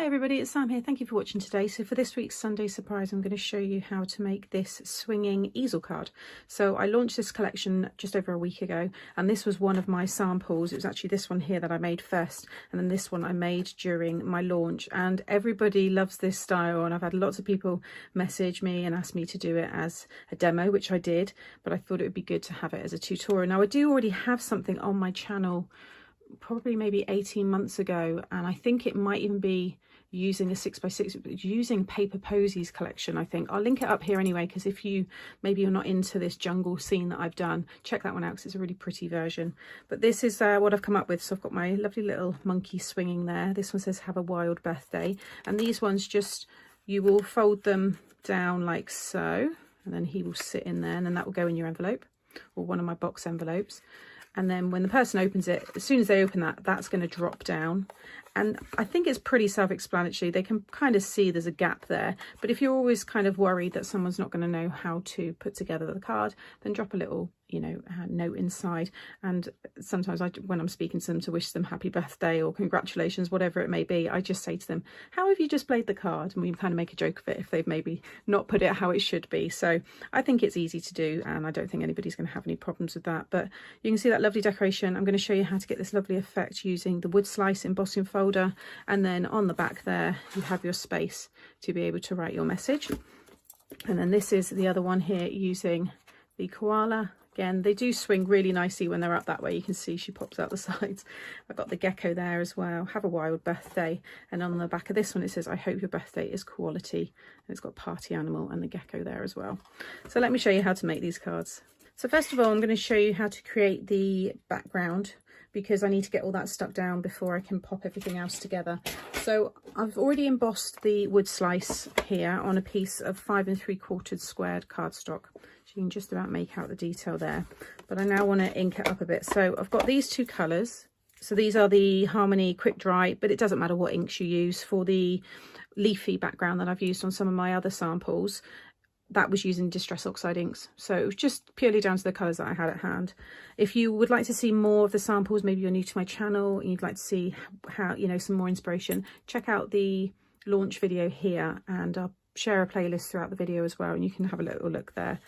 Hi everybody, it's Sam here. Thank you for watching today. So for this week's Sunday surprise, I'm going to show you how to make this swinging easel card. So I launched this collection just over a week ago, and this was one of my samples. It was actually this one here that I made first, and then this one I made during my launch, and everybody loves this style, and I've had lots of people message me and ask me to do it as a demo, which I did, but I thought it would be good to have it as a tutorial. Now I do already have something on my channel probably maybe 18 months ago, and I think it might even be using a 6x6, using Paper Posies collection. I think I'll link it up here anyway, because if you maybe you're not into this jungle scene that I've done, check that one out because it's a really pretty version. But this is what I've come up with. So I've got my lovely little monkey swinging there. This one says have a wild birthday, and these ones just, you will fold them down like so, and then he will sit in there, and then that will go in your envelope or one of my box envelopes. And then when the person opens it, as soon as they open that, that's going to drop down. And I think it's pretty self-explanatory. They can kind of see there's a gap there. But if you're always kind of worried that someone's not going to know how to put together the card, then drop a little, you know, note inside. And sometimes when I'm speaking to them to wish them happy birthday or congratulations, whatever it may be, I just say to them, how have you displayed the card? And we kind of make a joke of it if they've maybe not put it how it should be. So I think it's easy to do, and I don't think anybody's going to have any problems with that. But you can see that lovely decoration. I'm going to show you how to get this lovely effect using the wood slice embossing folder, and then on the back there you have your space to be able to write your message. And then this is the other one here using the koala. Again, they do swing really nicely when they're up that way. You can see she pops out the sides. I've got the gecko there as well. Have a wild birthday. And on the back of this one it says, I hope your birthday is quality. And it's got party animal and the gecko there as well. So let me show you how to make these cards. So first of all, I'm going to show you how to create the background, because I need to get all that stuck down before I can pop everything else together. So I've already embossed the wood slice here on a piece of 5 3/4 squared cardstock. So you can just about make out the detail there. But I now want to ink it up a bit. So I've got these two colours. So these are the Harmony Quick Dry, but it doesn't matter what inks you use. For the leafy background that I've used on some of my other samples, that was using Distress Oxide inks. So it was just purely down to the colours that I had at hand. If you would like to see more of the samples, maybe you're new to my channel and you'd like to see how, you know, some more inspiration, check out the launch video here, and I'll share a playlist throughout the video as well, and you can have a little look there.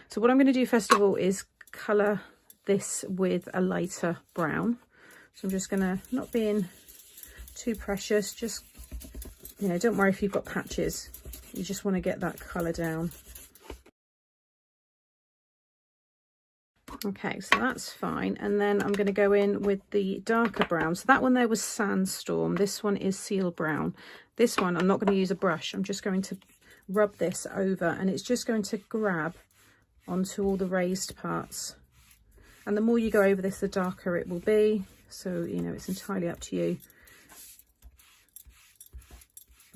So what I'm going to do first of all is colour this with a lighter brown. So I'm just going to, not being too precious, just, you know, don't worry if you've got patches, you just want to get that colour down. Okay, so that's fine. And then I'm going to go in with the darker brown. So that one there was Sandstorm. This one is Seal Brown. This one, I'm not going to use a brush. I'm just going to rub this over, and it's just going to grab onto all the raised parts. And the more you go over this, the darker it will be. So, you know, it's entirely up to you.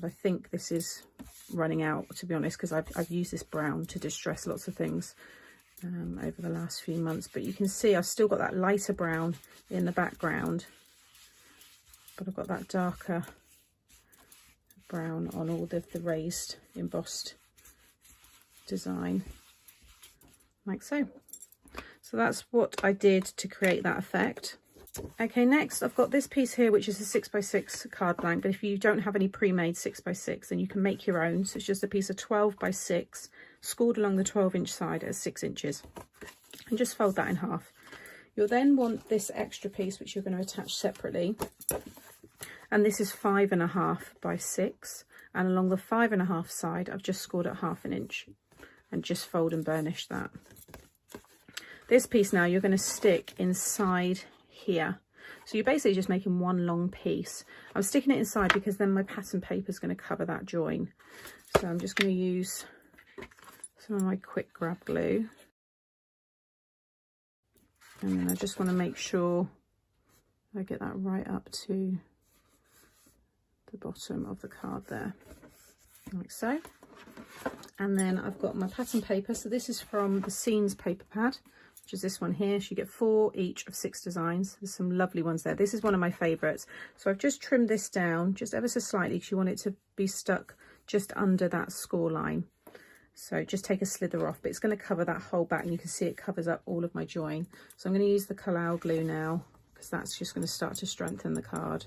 But I think this is running out, to be honest, because I've used this brown to distress lots of things over the last few months. But you can see I've still got that lighter brown in the background, but I've got that darker brown on all the raised embossed design, like so. So that's what I did to create that effect. Okay, next I've got this piece here, which is a 6x6 card blank, but if you don't have any pre-made 6x6, then you can make your own. So it's just a piece of 12x6 scored along the 12-inch side at 6 inches, and just fold that in half. You'll then want this extra piece, which you're going to attach separately, and this is 5.5 by 6, and along the 5.5 side I've just scored at 1/2 inch, and just fold and burnish that. This piece now you're going to stick inside here. So you're basically just making one long piece. I'm sticking it inside because then my pattern paper is going to cover that join. So I'm just going to use some of my quick grab glue, and then I just want to make sure I get that right up to the bottom of the card there, like so. And then I've got my pattern paper. So this is from the Scenes paper pad, which is this one here. So you get 4 each of 6 designs. There's some lovely ones there. This is one of my favorites. So I've just trimmed this down just ever so slightly because you want it to be stuck just under that score line. So just take a slither off, but it's going to cover that whole back, and you can see it covers up all of my join. So I'm going to use the Collal glue now, because that's just going to start to strengthen the card.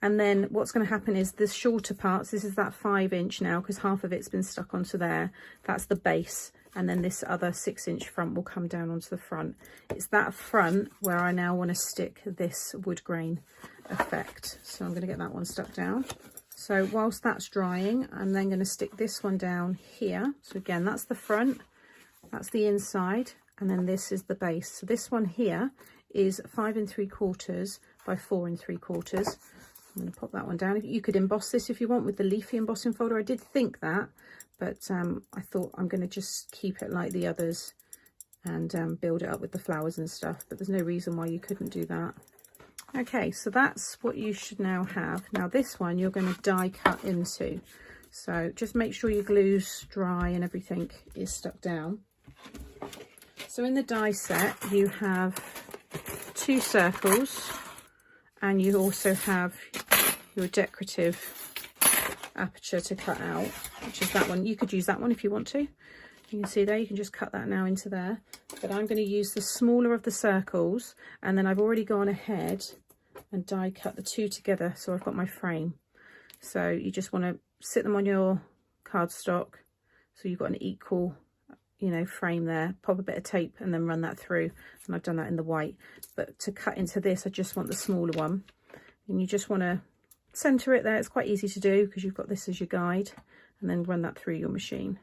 And then what's going to happen is the shorter parts, this is that 5" now, because half of it's been stuck onto there. That's the base. And then this other 6" front will come down onto the front. It's that front where I now want to stick this wood grain effect. So I'm going to get that one stuck down. So whilst that's drying, I'm then going to stick this one down here. So again, that's the front, that's the inside, and then this is the base. So this one here is 5 3/4 by 4 3/4. I'm going to pop that one down. You could emboss this if you want with the leafy embossing folder. I did think that, but I thought I'm going to just keep it like the others and build it up with the flowers and stuff, but there's no reason why you couldn't do that. Okay, so that's what you should now have. Now this one you're going to die cut into. So just make sure your glue's dry and everything is stuck down. So in the die set you have 2 circles, and you also have your decorative aperture to cut out, which is that one. You could use that one if you want to. You can see there, you can just cut that now into there. But I'm going to use the smaller of the circles, and then I've already gone ahead and die cut the 2 together, so I've got my frame. So you just want to sit them on your cardstock so you've got an equal, you know, frame there. Pop a bit of tape and then run that through, and I've done that in the white. But to cut into this, I just want the smaller one, and you just want to center it there. It's quite easy to do because you've got this as your guide, and then run that through your machine.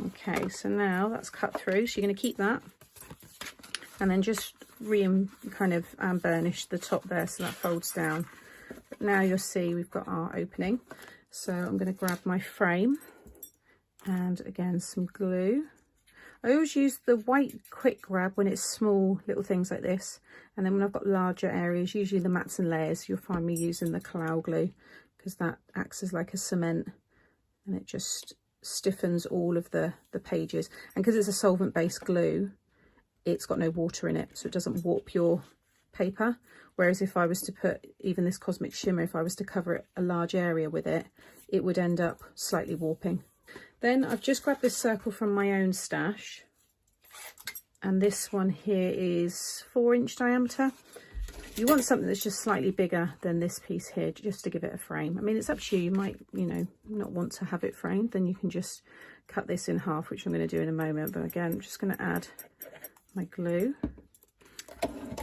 Okay, so now that's cut through, so you're going to keep that, and then just kind of burnish the top there so that folds down. But now you'll see we've got our opening. So I'm going to grab my frame and again some glue. I always use the white quick grab when it's small little things like this, and then when I've got larger areas, usually the mats and layers, you'll find me using the Calcott glue because that acts as like a cement, and it just stiffens all of the pages. And because it's a solvent based glue, it's got no water in it, so it doesn't warp your paper. Whereas if I was to put even this Cosmic Shimmer, if I was to cover a large area with it, it would end up slightly warping. Then I've just grabbed this circle from my own stash, and this one here is 4" diameter. You want something that's just slightly bigger than this piece here, just to give it a frame. I mean, it's up to you. You might, you know, not want to have it framed. Then you can just cut this in half, which I'm going to do in a moment. But again, I'm just going to add my glue.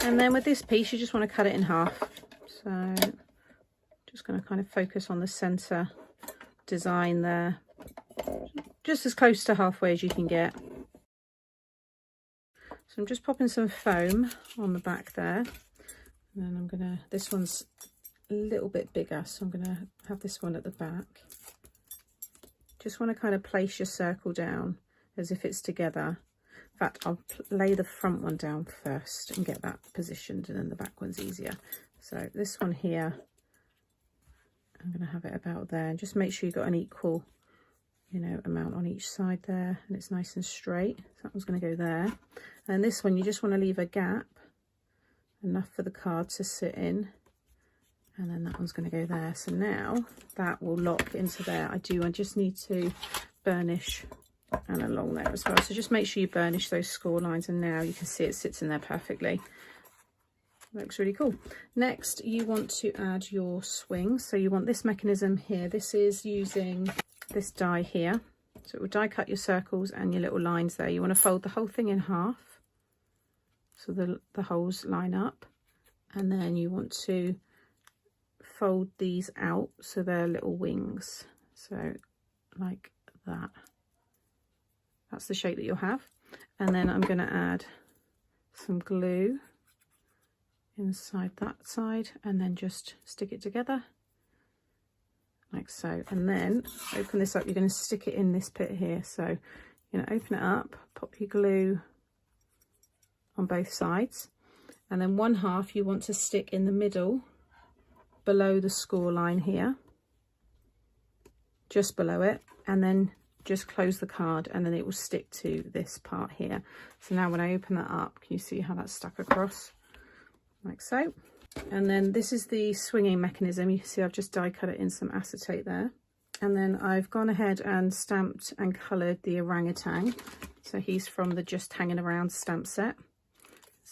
And then with this piece, you just want to cut it in half. So just going to kind of focus on the center design there, just as close to halfway as you can get. So I'm just popping some foam on the back there. And then I'm gonna, this one's a little bit bigger, so I'm gonna have this one at the back. Just want to kind of place your circle down as if it's together. In fact, I'll lay the front one down first and get that positioned, and then the back one's easier. So this one here, I'm gonna have it about there, and just make sure you've got an equal, you know, amount on each side there, and it's nice and straight. So that one's gonna go there. And this one, you just want to leave a gap, enough for the card to sit in, and then that one's going to go there. So now that will lock into there. I just need to burnish and along there as well, so just make sure you burnish those score lines, and now you can see it sits in there perfectly. Looks really cool. Next you want to add your swing. So you want this mechanism here. This is using this die here, so it will die cut your circles and your little lines there. You want to fold the whole thing in half so the holes line up, and then you want to fold these out so they're little wings, so like that. That's the shape that you'll have. And then I'm going to add some glue inside that side, and then just stick it together like so. And then open this up, you're going to stick it in this bit here. So you're going to open it up, pop your glue on both sides, and then one half you want to stick in the middle below the score line here, just below it, and then just close the card, and then it will stick to this part here. So now when I open that up, can you see how that's stuck across like so? And then this is the swinging mechanism. You can see I've just die cut it in some acetate there, and then I've gone ahead and stamped and coloured the orangutan. So he's from the Just Hanging Around stamp set.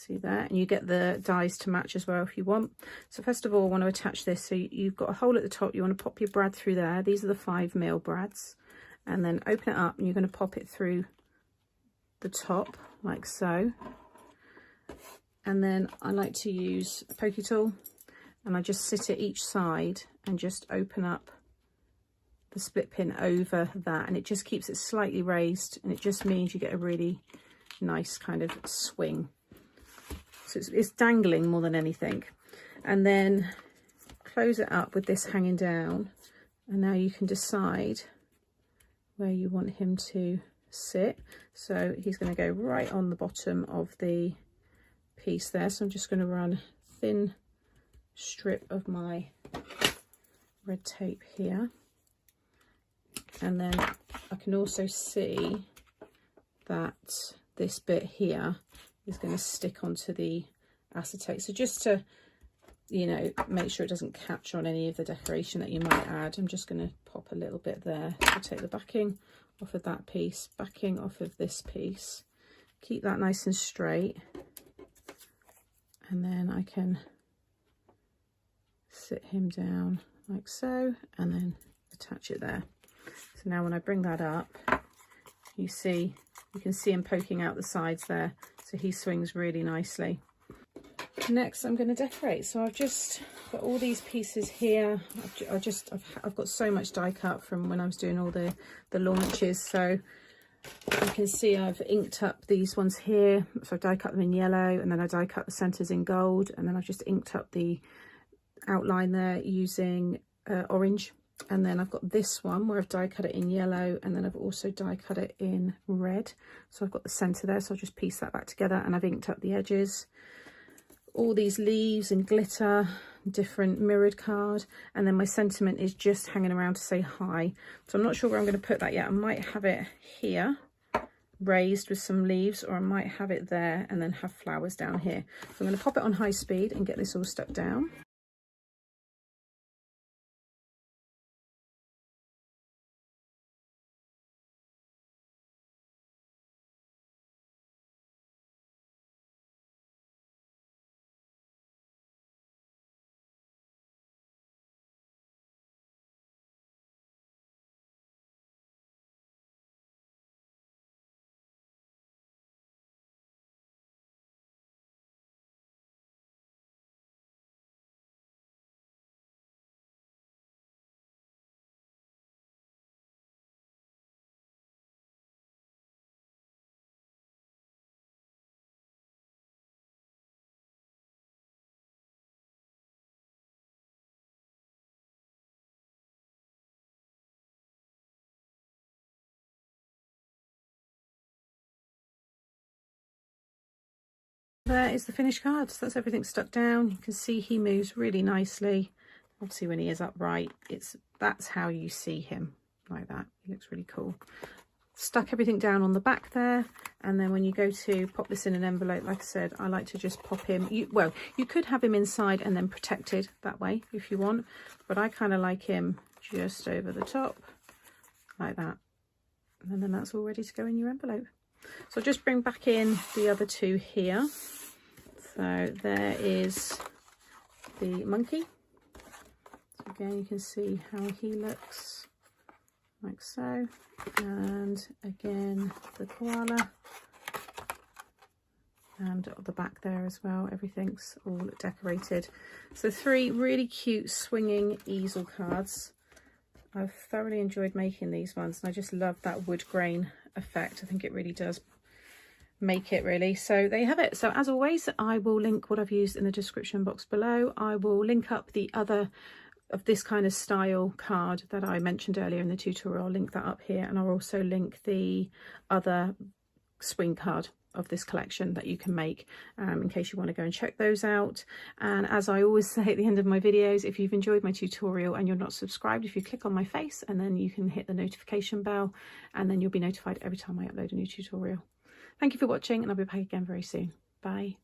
See there, and you get the dies to match as well if you want. So first of all, I want to attach this. So you've got a hole at the top, you want to pop your brad through there. These are the 5mm brads, and then open it up and you're going to pop it through the top like so. And then I like to use a pokey tool, and I just sit at each side and just open up the split pin over that, and it just keeps it slightly raised, and it just means you get a really nice kind of swing. So it's dangling more than anything. And then close it up with this hanging down, and now you can decide where you want him to sit. So he's going to go right on the bottom of the piece there. So I'm just going to run a thin strip of my red tape here, and then I can also see that this bit here is going to stick onto the acetate. So just to, you know, make sure it doesn't catch on any of the decoration that you might add, I'm just going to pop a little bit there. So take the backing off of that piece, backing off of this piece, keep that nice and straight, and then I can sit him down like so, and then attach it there. So now when I bring that up, you can see him poking out the sides there, so he swings really nicely. Next I'm going to decorate. So I've just got all these pieces here. I've got so much die cut from when I was doing all the launches, so you can see I've inked up these ones here. So I die cut them in yellow, and then I die cut the centers in gold, and then I've just inked up the outline there using orange. And then I've got this one where I've die cut it in yellow, and then I've also die cut it in red. So I've got the center there, so I'll just piece that back together, and I've inked up the edges. All these leaves and glitter, different mirrored card, and then my sentiment is just hanging around to say hi. So I'm not sure where I'm going to put that yet. I might have it here raised with some leaves, or I might have it there and then have flowers down here. So I'm going to pop it on high speed and get this all stuck down. There is the finished card. So that's everything stuck down. You can see he moves really nicely. Obviously when he is upright, that's how you see him, like that. He looks really cool. Stuck everything down on the back there, and then when you go to pop this in an envelope, like I said, I like to just pop him. You could have him inside and then protected that way if you want, but I kind of like him just over the top like that, and then that's all ready to go in your envelope. So I'll just bring back in the other two here. So there is the monkey. So again, you can see how he looks, like so. And again, the koala. And at the back there as well, everything's all decorated. So 3 really cute swinging easel cards. I've thoroughly enjoyed making these ones, and I just love that wood grain effect. I think it really does make it really. So there you have it. So as always, I will link what I've used in the description box below. I will link up the other of this kind of style card that I mentioned earlier in the tutorial. I'll link that up here, and I'll also link the other swing card of this collection that you can make in case you want to go and check those out. And as I always say at the end of my videos, if you've enjoyed my tutorial and you're not subscribed, if you click on my face, and then you can hit the notification bell, and then you'll be notified every time I upload a new tutorial. Thank you for watching, and I'll be back again very soon. Bye.